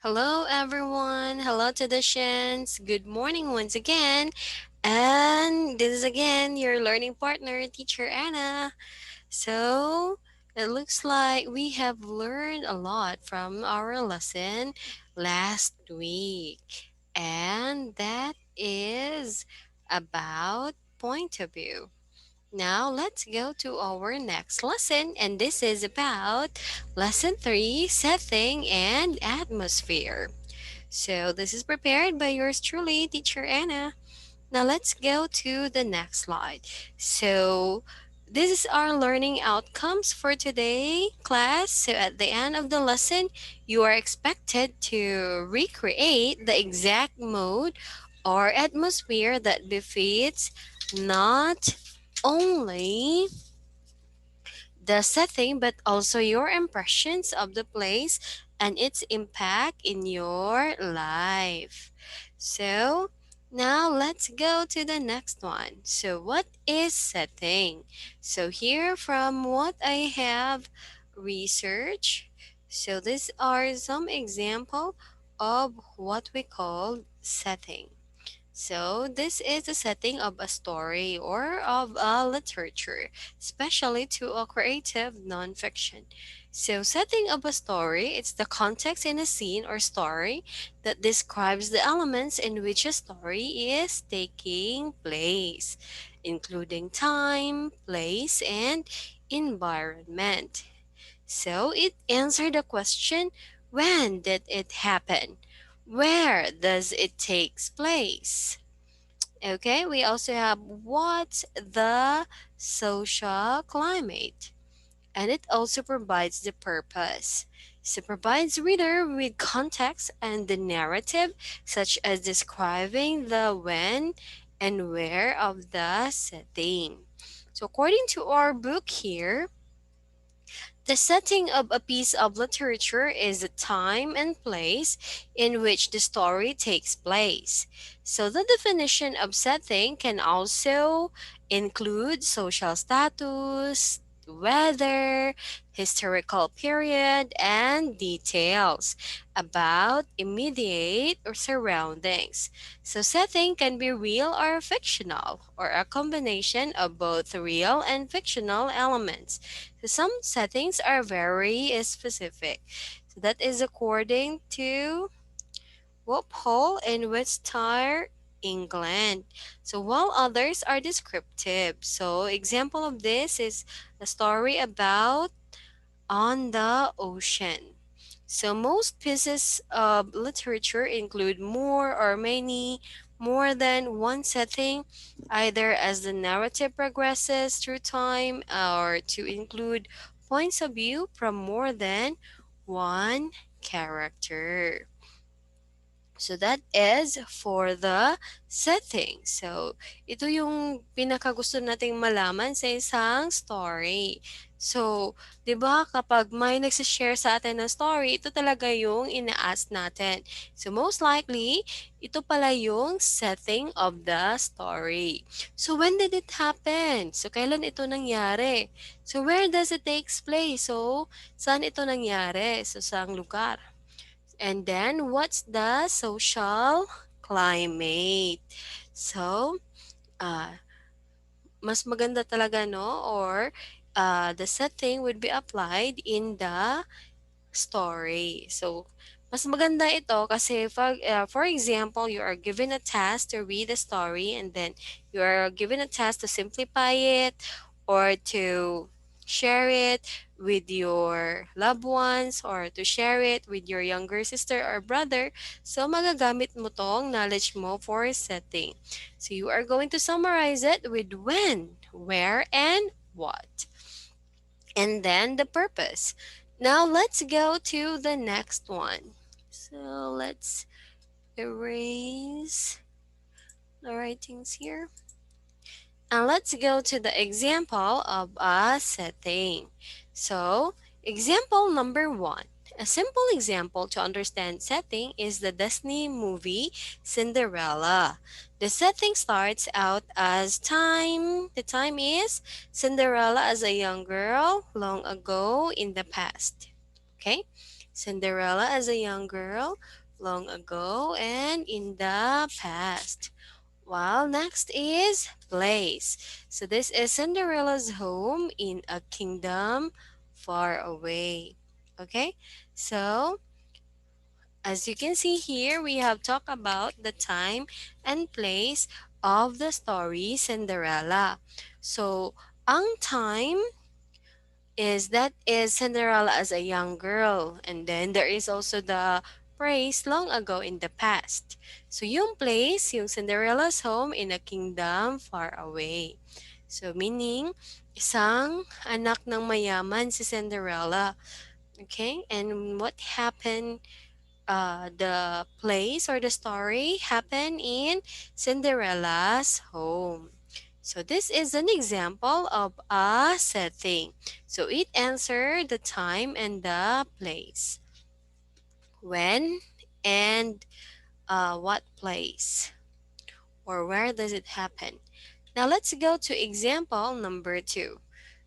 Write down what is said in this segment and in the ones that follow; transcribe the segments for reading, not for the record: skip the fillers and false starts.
Hello, everyone. Hello to the Shins. Good morning once again. And this is again your learning partner, Teacher Anna. So it looks like we have learned a lot from our lesson last week. And that is about point of view. Now let's go to our next lesson, and this is about lesson 3, setting and atmosphere. So this is prepared by yours truly, Teacher Anna. Now let's go to the next slide. So this is our learning outcomes for today, class. So at the end of the lesson, you are expected to recreate the exact mode or atmosphere that befits not only the setting, but also your impressions of the place and its impact in your life. So, now let's go to the next one. So, what is setting? So, here from what I have researched, so these are some example of what we call setting. So, this is the setting of a story or of a literature, especially to a creative nonfiction. So, setting of a story, it's the context in a scene or story that describes the elements in which a story is taking place, including time, place, and environment. So, it answered the question, when did it happen? Where does it take place? Okay, we also have what's the social climate, and it also provides the purpose. So provides reader with context and the narrative, such as describing the when and where of the setting. So according to our book here, the setting of a piece of literature is the time and place in which the story takes place. So, the definition of setting can also include social status, weather, historical period, and details about immediate or surroundings. So, setting can be real or fictional, or a combination of both real and fictional elements. So some settings are very specific. So that is according to Walpole and Westshire, England. So while others are descriptive. So example of this is a story about on the ocean. So most pieces of literature include more or many, more than one setting, either as the narrative progresses through time or to include points of view from more than one character. So that is for the setting. So ito yung pinakagusto nating malaman sa isang story. So, 'di ba kapag may nagse-share sa atin ng story, ito talaga yung ina-ask natin. So most likely, ito pala yung setting of the story. So when did it happen? So kailan ito nangyari? So where does it takes place? So saan ito nangyari? So saang lugar? And then, what's the social climate? So, uh, mas maganda talaga, no? Or the setting would be applied in the story. So, mas maganda ito kasi for example, you are given a task to read a story and then you are given a task to simplify it or to share it with your loved ones or to share it with your younger sister or brother. So, magagamit mo tong knowledge mo for setting. So, you are going to summarize it with when, where, and what, and then the purpose. Now let's go to the next one. So let's erase the writings here. And let's go to the example of a setting. So, example number 1. A simple example to understand setting is the Disney movie Cinderella. The setting starts out as time. The time is Cinderella as a young girl long ago in the past. Okay? Cinderella as a young girl, long ago and in the past. While next is place. So this is Cinderella's home in a kingdom far away. Okay, so as you can see here, we have talked about the time and place of the story Cinderella. So, ang time is Cinderella as a young girl, and then there is also the praise long ago in the past. So, yung place, yung Cinderella's home in a kingdom far away. So, meaning, isang anak ng mayaman si Cinderella. Okay? And what happened, the place or the story happened in Cinderella's home. So this is an example of a setting. So it answered the time and the place. When and what place or where does it happen? Now let's go to example number 2.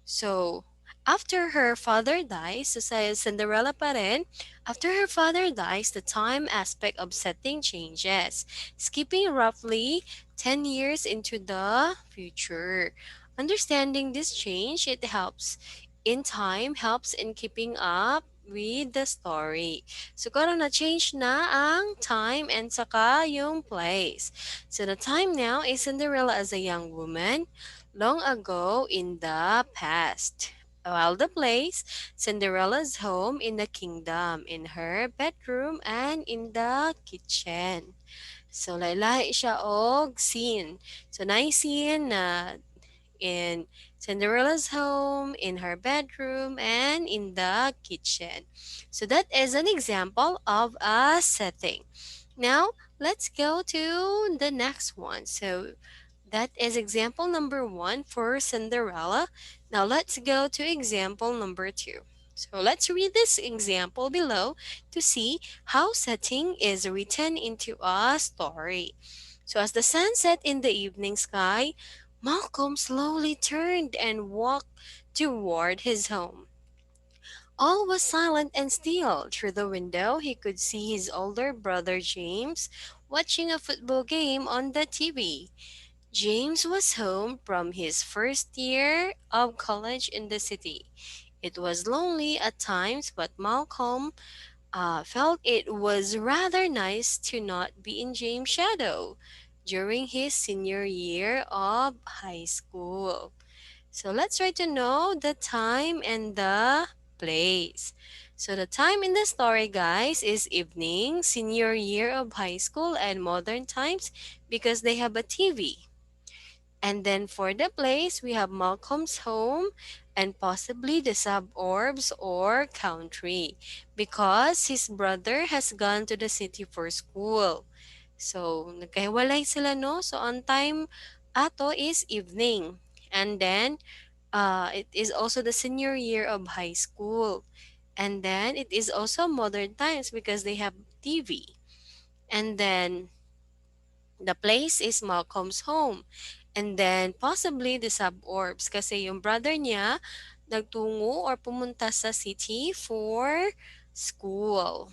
So, after her father dies, so sa Cinderella pa rin, after her father dies, the time aspect of setting changes, skipping roughly 10 years into the future. Understanding this change, it helps in time, helps in keeping up with the story. So, karon na-change na ang time and saka yung place. So, the time now is Cinderella as a young woman long ago in the past. While the place, Cinderella's home in the kingdom, in her bedroom and in the kitchen. So, laylay siya og scene. So, scene na in Cinderella's home, in her bedroom, and in the kitchen. So, that is an example of a setting. Now, let's go to the next one. So, that is example number 1 for Cinderella. Now let's go to example number 2. So let's read this example below to see how setting is written into a story. So as the sun set in the evening sky, Malcolm slowly turned and walked toward his home. All was silent and still. Through the window, he could see his older brother James watching a football game on the TV. James was home from his first year of college in the city. It was lonely at times, but Malcolm felt it was rather nice to not be in James' shadow during his senior year of high school. So let's try to know the time and the place. So the time in the story, guys, is evening, senior year of high school, and modern times because they have a TV. And then for the place, we have Malcolm's home and possibly the suburbs or country because his brother has gone to the city for school. So, nagkahiwalay sila, no? So, on time ato is evening. And then, it is also the senior year of high school. And then, it is also modern times because they have TV. And then, the place is Malcolm's home. And then, possibly the suburbs kasi yung brother niya nagtungo or pumunta sa city for school.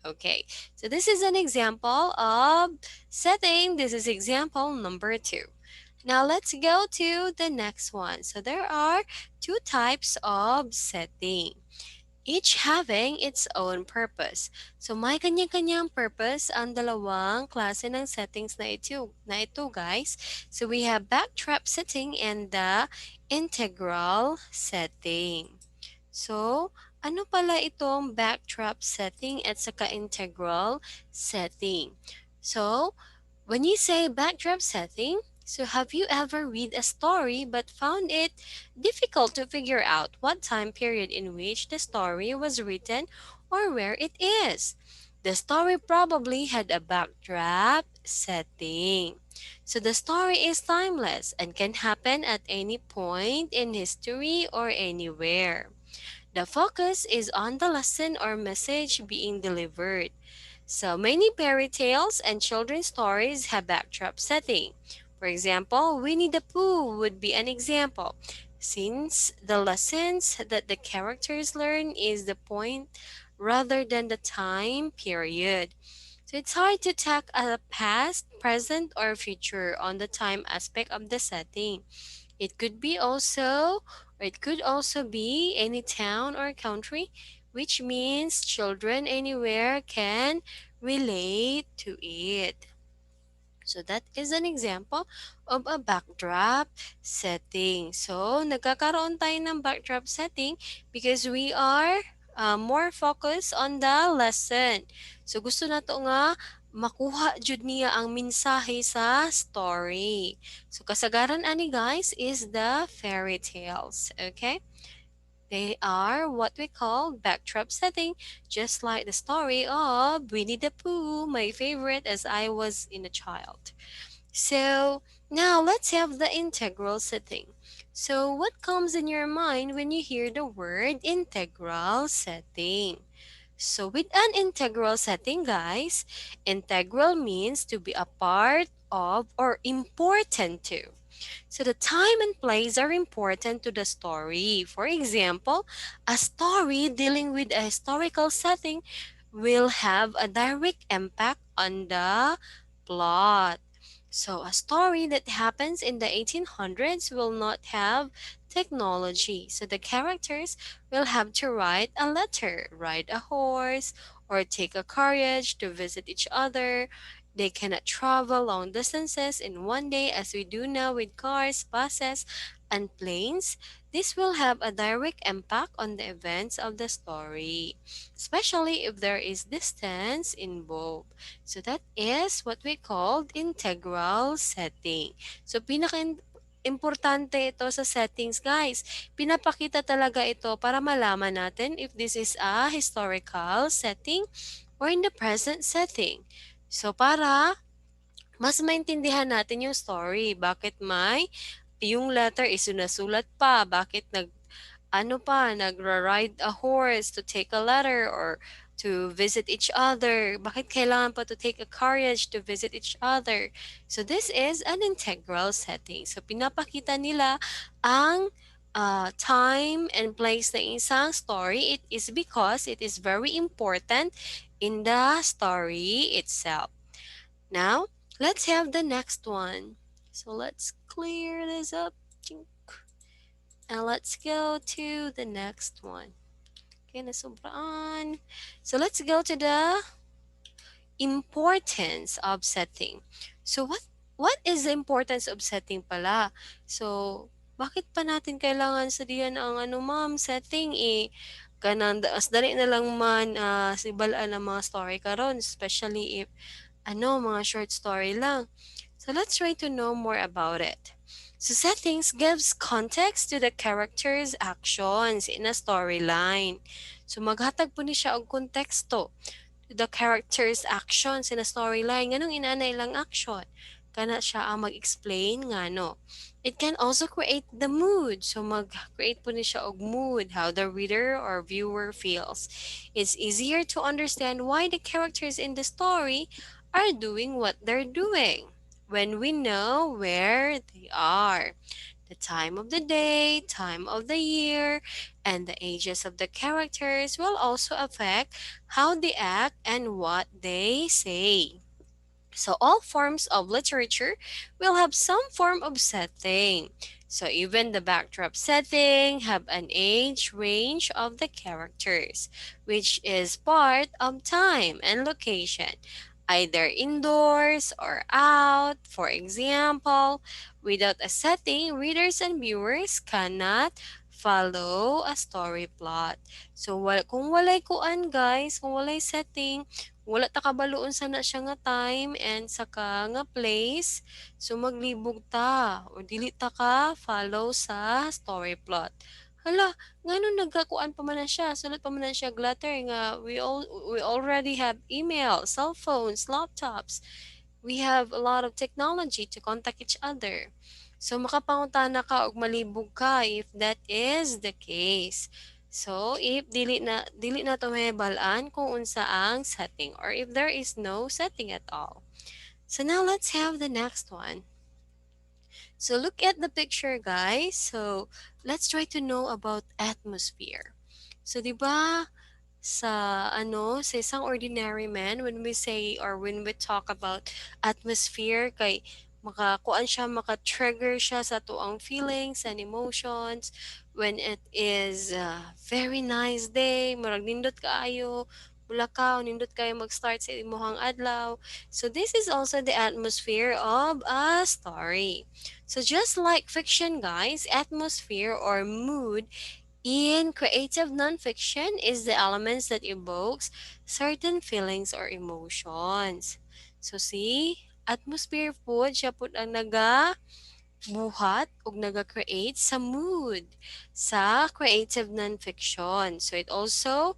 Okay, so this is an example of setting. This is example number 2. Now let's go to the next one. So there are two types of setting, each having its own purpose. So may kanya-kanyang purpose ang dalawang klase ng settings na ito guys. So we have backdrop setting and the integral setting. So, ano pala itong backdrop setting at saka integral setting? So, when you say backdrop setting, so have you ever read a story but found it difficult to figure out what time period in which the story was written or where it is? The story probably had a backdrop setting. So the story is timeless and can happen at any point in history or anywhere. The focus is on the lesson or message being delivered. So many fairy tales and children's stories have backdrop setting. For example, Winnie the Pooh would be an example, since the lessons that the characters learn is the point rather than the time period. So it's hard to tack a past, present, or future on the time aspect of the setting. It could be also, or it could also be any town or country, which means children anywhere can relate to it. So that is an example of a backdrop setting. So nagkakaroon tayo ng backdrop setting because we are more focused on the lesson. So gusto na to nga makuha jud niya ang mensahe sa story. So kasagaran ani guys is the fairy tales. Okay? They are what we call backdrop setting, just like the story of Winnie the Pooh, my favorite as I was in a child. So now let's have the integral setting. So what comes in your mind when you hear the word integral setting? So with an integral setting, guys, integral means to be a part of or important to. So the time and place are important to the story. For example, a story dealing with a historical setting will have a direct impact on the plot. So a story that happens in the 1800s will not have technology. So the characters will have to write a letter, ride a horse, or take a carriage to visit each other. They cannot travel long distances in one day as we do now with cars, buses, and planes. This will have a direct impact on the events of the story, especially if there is distance involved. So that is what we called integral setting. So importante ito sa settings, guys. Pinapakita talaga ito para malaman natin if this is a historical setting or in the present setting. So para mas maintindihan natin yung story, bakit may yung letter is sinasulat pa, bakit nagra-ride a horse to take a letter or to visit each other, bakit kailangan pa to take a carriage to visit each other. So this is an integral setting. So pinapakita nila ang time and place ng isang story. It is because it is very important in the story itself. Now, let's have the next one. So let's clear this up. Tink. And let's go to the next one. Okay, nasobraan. So let's go to the importance of setting. So what is the importance of setting pala? So bakit pa natin kailangan sabihan ang ano ma'am setting kanang as dali na lang man sibalaan ang mga story karon especially if mga short story lang. So let's try to know more about it. So settings gives context to the character's actions in a storyline. So maghatag po ni siya og konteksto to the character's actions in a storyline. Nganong inaanay lang action? Kana siya ang mag-explain ngano. It can also create the mood. So mag-create po ni siya og mood, how the reader or viewer feels. It's easier to understand why the characters in the story are doing what they're doing when we know where they are, the time of the day, time of the year, and the ages of the characters will also affect how they act and what they say. So all forms of literature will have some form of setting. So even the backdrop setting have an age range of the characters, which is part of time and location, either indoors or out. For example, without a setting, readers and viewers cannot follow a story plot. So kung walay kuan guys, kung walay setting, wala ta kabaloon sana siya nga time and saka nga place. So maglibog ta o dili ta ka follow sa story plot. Hala, ngano nagkakuan pa man na siya, sulat pa man na siya letter nga we already have email, cell phones, laptops. We have a lot of technology to contact each other. So makapangutana ka og malibog ka if that is the case. So if dili na to mahibalaan kung unsa ang setting or if there is no setting at all. So now let's have the next one. So look at the picture guys. So let's try to know about atmosphere. So 'di ba sa sa isang ordinary man when we say or when we talk about atmosphere kay makakuan siya maka-trigger siya sa tuang feelings and emotions when it is a very nice day murag nindot kaayo bulakaw nindot kayo mag-start sa imong adlaw. So this is also the atmosphere of a story. So just like fiction, guys, atmosphere or mood in creative nonfiction is the elements that evokes certain feelings or emotions. So see, atmosphere po siya po ang buhat ug naga-create sa mood sa creative nonfiction. So it also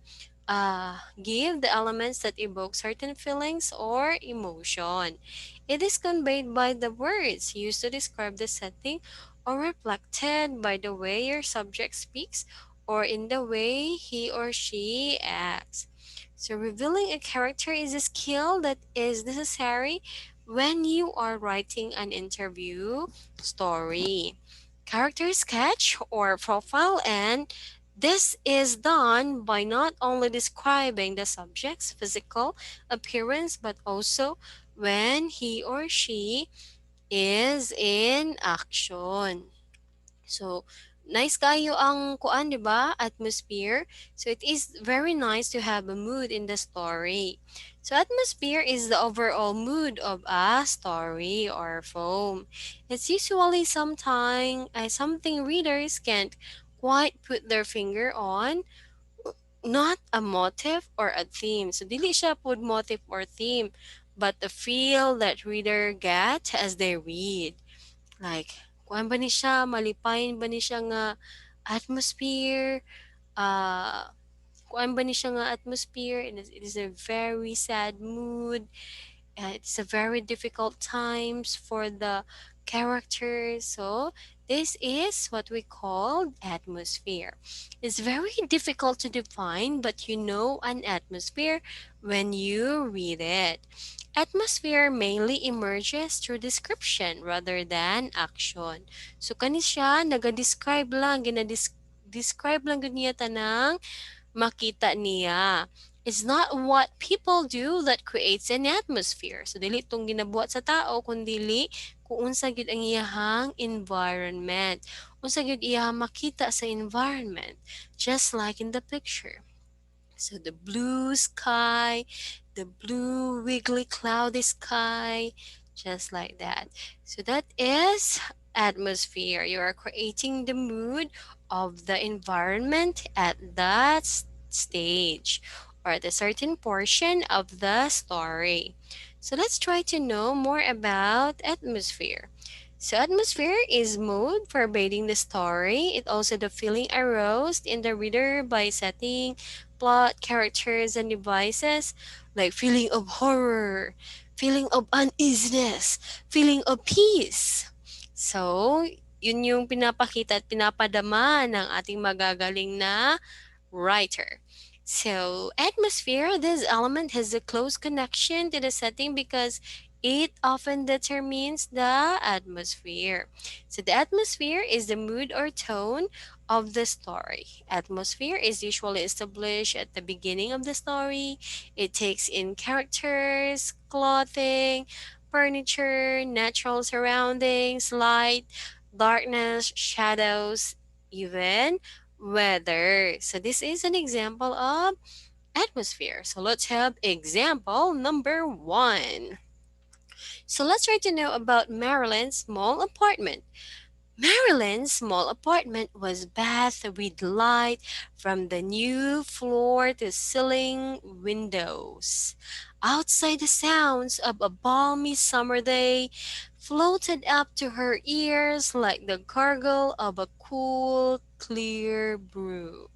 give the elements that evoke certain feelings or emotion. It is conveyed by the words used to describe the setting or reflected by the way your subject speaks or in the way he or she acts. So revealing a character is a skill that is necessary when you are writing an interview story, character sketch, or profile, and this is done by not only describing the subject's physical appearance but also when he or she is in action. So, nice kayo ang kuan, di ba? Atmosphere. So, it is very nice to have a mood in the story. So, atmosphere is the overall mood of a story or poem. It's usually something readers can't quite put their finger on, not a motive or a theme. So, dili siya pod motive or theme, but the feel that reader get as they read. Like, kuan ba ni siya, malipayon ba ni siya nga atmosphere, uh, kuan ba ni siya nga atmosphere, and it is a very sad mood, it's a very difficult times for the characters. So this is what we call atmosphere. It's very difficult to define, but you know an atmosphere when you read it. Atmosphere mainly emerges through description rather than action. So kani siya naga-describe lang, describe lang gud niya tanang makita niya. It's not what people do that creates an atmosphere. So dili tong ginabuhat sa tao kundi kung unsa gyud ang iyahang environment. Unsa gyud iyahang makita sa environment, just like in the picture. So the blue sky, the blue wiggly cloudy sky, just like that. So that is atmosphere. You are creating the mood of the environment at that stage or at a certain portion of the story. So let's try to know more about atmosphere. So atmosphere is mood pervading the story. It also the feeling aroused in the reader by setting plot, characters, and devices like feeling of horror, feeling of uneasiness, feeling of peace. So, yun yung pinapakita at pinapadama ng ating magagaling na writer. So, atmosphere, this element has a close connection to the setting because it often determines the atmosphere. So, the atmosphere is the mood or tone of the story. Atmosphere is usually established at the beginning of the story. It takes in characters, clothing, furniture, natural surroundings, light, darkness, shadows, even weather. So this is an example of atmosphere. So let's have example number one. So let's try to know about Marilyn's small apartment. Marilyn's small apartment was bathed with light from the new floor to ceiling windows. Outside, the sounds of a balmy summer day floated up to her ears like the gargle of a cool, clear brook.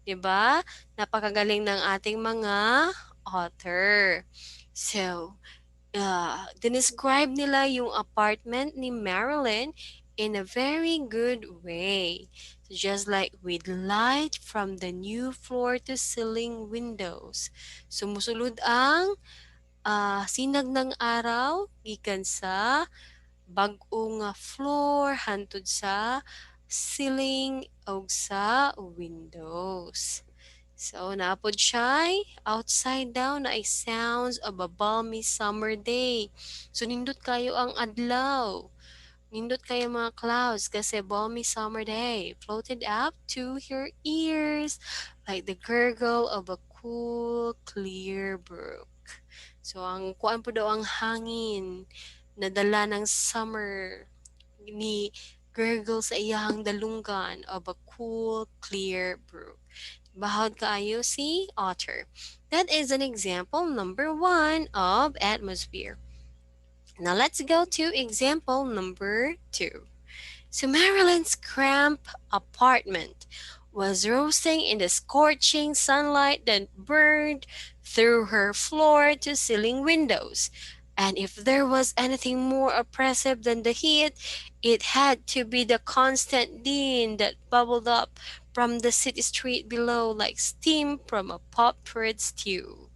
'Di ba? Napakagaling ng ating mga author. So, dinescribe nila yung apartment ni Marilyn in a very good way. So just like with light from the new floor to ceiling windows. Sumusulod ang sinag ng araw gikan sa bag-o nga floor hantud sa ceiling o sa windows. So, naapod siya, outside daw na ay sounds of a balmy summer day. So, nindot kayo ang adlaw. Nindot kayo mga clouds kasi balmy summer day floated up to your ears like the gurgle of a cool, clear brook. So, ang kuan po daw ang hangin na dala ng summer ni gurgle sa iyahang dalunggan of a cool, clear brook. Bahod kaayo si otter. That is an example number 1 of atmosphere. Now let's go to example number 2. So Marilyn's cramped apartment was roasting in the scorching sunlight that burned through her floor to ceiling windows. And if there was anything more oppressive than the heat, it had to be the constant din that bubbled up from the city street below like steam from a pot-pourred stew.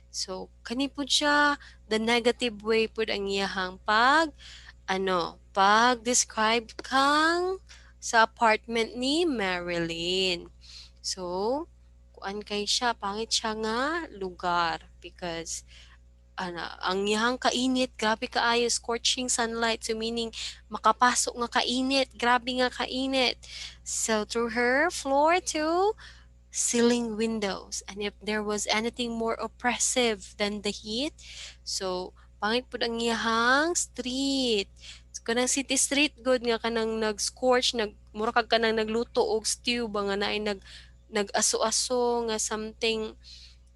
So, kani po siya, the negative way po ang iyahang pag-describe kang sa apartment ni Marilyn. So, kuan kay siya, pangit siya nga lugar because ang iyang kainit, grabe kaayo, scorching sunlight. So, meaning, makapasok nga kainit, grabe nga kainit. So, through her floor to ceiling windows. And if there was anything more oppressive than the heat, so pangit pud ang iyahang street. So, kanang city street good nga kanang nag-scorch, mura kag kanang nagluto og stew ba nga naay nag-aso-aso nga something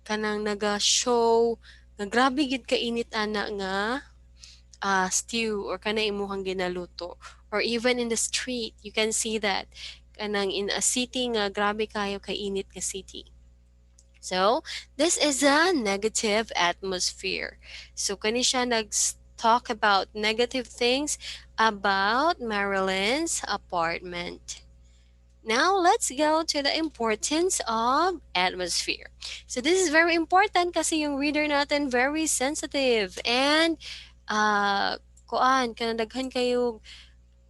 kanang naga-show nga grabe gid ka init ana nga stew or kana imuhang ginaluto. Or even in the street, you can see that kanang in a city nga grabe kayo kainit nga city. So, this is a negative atmosphere. So, kani siya talk about negative things about Marilyn's apartment. Now, let's go to the importance of atmosphere. So, this is very important kasi yung reader natin very sensitive and kanang daghan kayo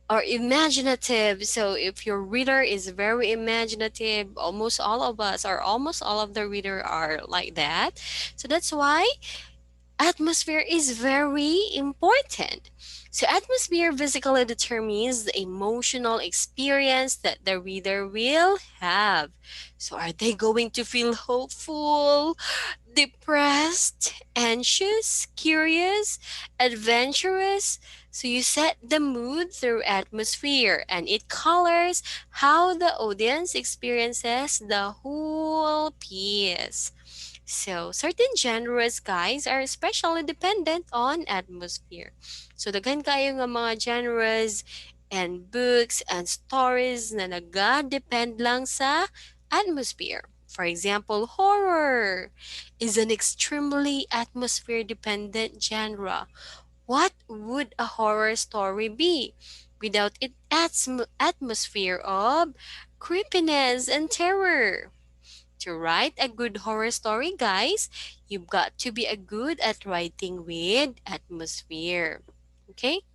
or imaginative. So if your reader is very imaginative, almost all of us or almost all of the reader are like that. So that's why atmosphere is very important. So atmosphere physically determines the emotional experience that the reader will have. So are they going to feel hopeful, depressed, anxious, curious, adventurous? So you set the mood through atmosphere and it colors how the audience experiences the whole piece. So certain genres guys are especially dependent on atmosphere. So daghan kayo nga mga genres and books and stories na naga-depend lang sa atmosphere. For example, horror is an extremely atmosphere dependent genre. What would a horror story be without its atmosphere of creepiness and terror? To write a good horror story, guys, you've got to be a good at writing with atmosphere. Okay?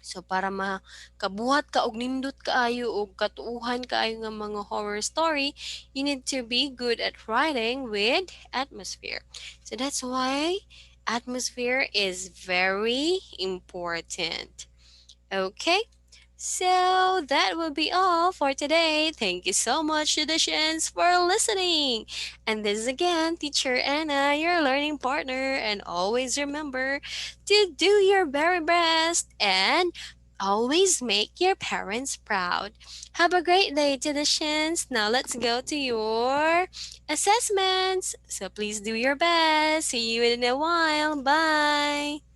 So para makabuhat ka og nindot kaayo og katuuhan kaayo nga mga horror story, you need to be good at writing with atmosphere. So that's why atmosphere is very important. Okay? So that will be all for today. Thank you so much, Traditions, for listening. And this is again Teacher Anna, your learning partner. And always remember to do your very best and always make your parents proud. Have a great day, Traditions. Now let's go to your assessments. So please do your best. See you in a while. Bye.